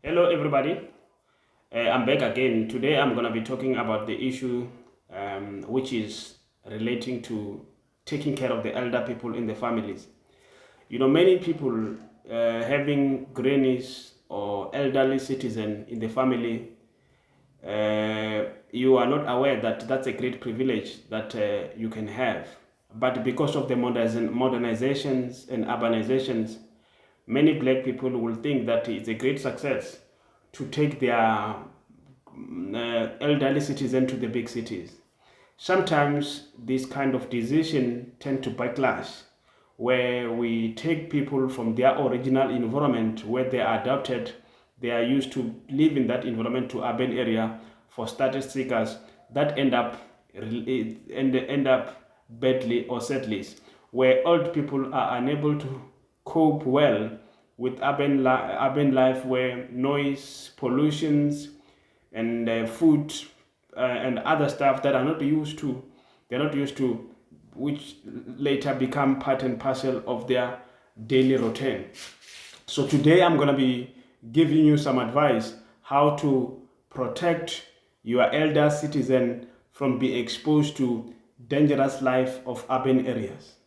Hello, everybody. I'm back again. Today, I'm going to be talking about the issue which is relating to taking care of the elder people in the families. Many people having grannies or elderly citizen in the family, you are not aware that that's a great privilege that you can have. But because of the modernizations and urbanizations, many black people will think that it's a great success to take their elderly citizen to the big cities. Sometimes this kind of decision tend to backlash, where we take people from their original environment where they are adopted, they are used to live in that environment to urban area for status seekers that end up badly or sadly, where old people are unable to cope well with urban life, where noise, pollutions, and food and other stuff that are not used to, they're not used to, which later become part and parcel of their daily routine. So today I'm going to be giving you some advice how to protect your elder citizen from being exposed to dangerous life of urban areas.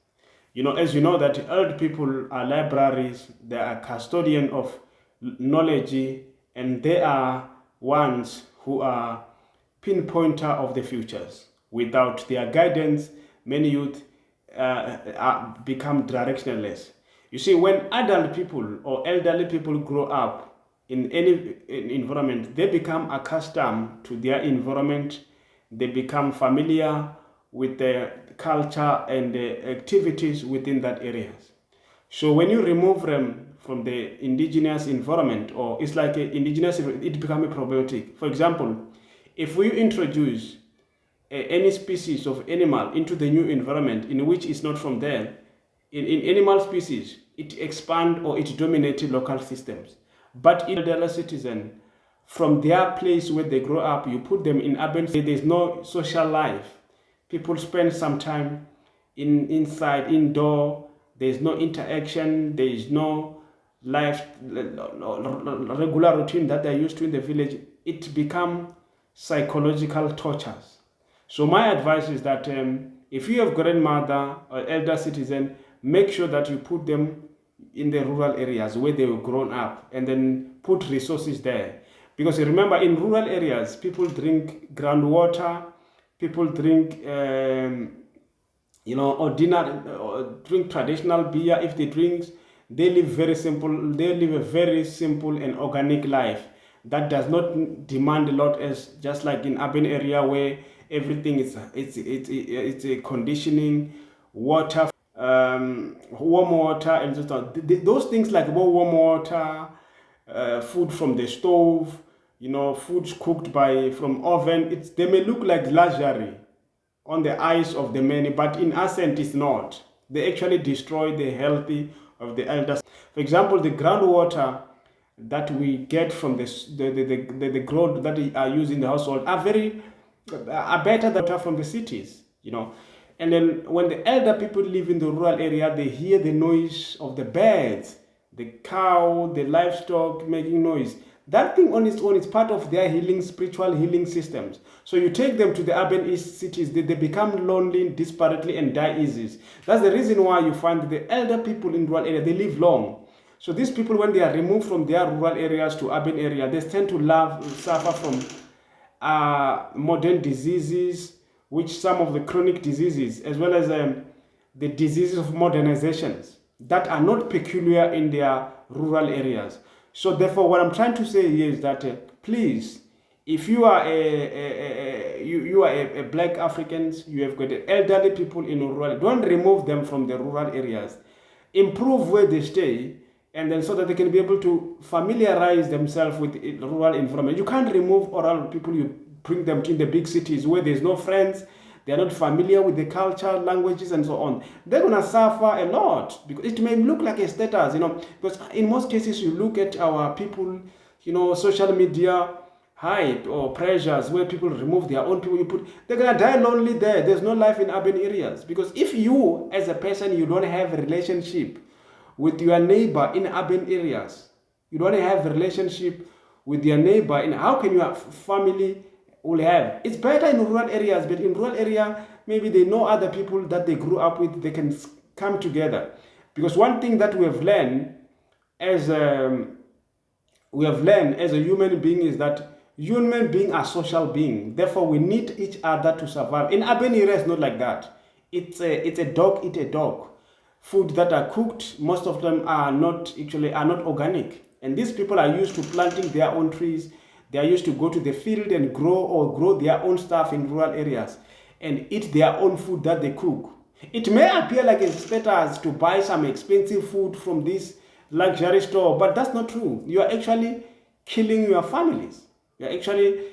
As you know that old people are libraries, they are custodian of knowledge, and they are ones who are pinpointer of the futures. Without their guidance, many youth become directionless. You see, when adult people or elderly people grow up in any environment, they become accustomed to their environment, they become familiar with the culture and the activities within that areas. So when you remove them from the indigenous environment, or it's like a indigenous, it becomes a probiotic. For example, if we introduce any species of animal into the new environment in which it's not from there, in animal species, it expand or it dominates local systems. But in elderly citizen, from their place where they grow up, you put them in urban, there's no social life. People spend some time inside, indoor. There's no interaction. There is no life, regular routine that they're used to in the village. It become psychological tortures. So my advice is that if you have grandmother or elder citizen, make sure that you put them in the rural areas where they were grown up, and then put resources there. Because remember, in rural areas, people drink groundwater, people drink ordinary drink traditional beer. If they drink, they live very simple. They live a very simple and organic life that does not demand a lot, as just like in urban area where everything is it's a conditioning, water, warm water, and just those things like warm water, food from the stove, foods cooked by from oven. They may look like luxury on the eyes of the many, but in essence it's not. They actually destroy the healthy of the elders. For example, the groundwater that we get from the growth that are used in the household are better than water from the cities. And then when the elder people live in the rural area, they hear the noise of the birds, the cow, the livestock making noise. That thing on its own is part of their healing, spiritual healing systems. So you take them to the urban east cities, they become lonely, disparately, and die easy. That's the reason why you find the elder people in rural area, they live long. So these people, when they are removed from their rural areas to urban area, they tend to suffer from modern diseases, which some of the chronic diseases, as well as the diseases of modernizations that are not peculiar in their rural areas. So therefore, what I'm trying to say here is that please, if you are a black Africans, you have got elderly people in rural, don't remove them from the rural areas. Improve where they stay, and then so that they can be able to familiarize themselves with rural environment. You can't remove rural people, you bring them to the big cities where there's no friends, they're not familiar with the culture, languages, and so on. They're going to suffer a lot, because it may look like a status, because in most cases you look at our people, social media hype or pressures where people remove their own people, they're going to die lonely there. There's no life in urban areas, because if you as a person, you don't have a relationship with your neighbor in urban areas, you don't have a relationship with their neighbor. And how can your family will have? It's better in rural areas, but in rural area, maybe they know other people that they grew up with, they can come together. Because one thing that we have learned as a human being is that human beings are social beings. Therefore, we need each other to survive. In urban areas, not like that. It's a dog eat a dog. Food that are cooked, most of them are not organic. And these people are used to planting their own trees. They are used to go to the field and grow their own stuff in rural areas and eat their own food that they cook. It may appear like a status to buy some expensive food from this luxury store, but that's not true. You are actually killing your families. You're actually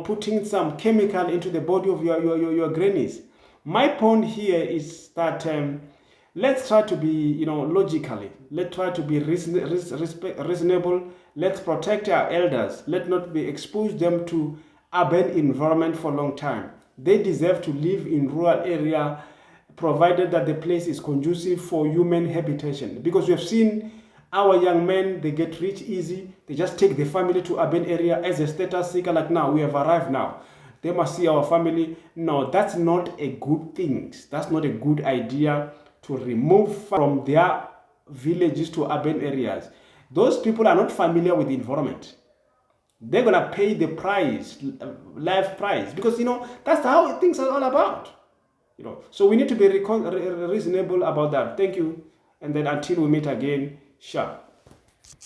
putting some chemical into the body of your grannies. My point here is that let's try to be logically, let's try to be reasonable. Let's protect our elders. Let's not be expose them to urban environment for a long time. They deserve to live in rural area, provided that the place is conducive for human habitation. Because we have seen our young men, they get rich easy. They just take the family to urban area as a status seeker. Like, now we have arrived now, they must see our family. No, that's not a good thing. That's not a good idea to remove from their villages to urban areas. Those people are not familiar with the environment. They're gonna pay the price, life price, because that's how things are all about. So we need to be reasonable about that. Thank you, and then until we meet again, sure.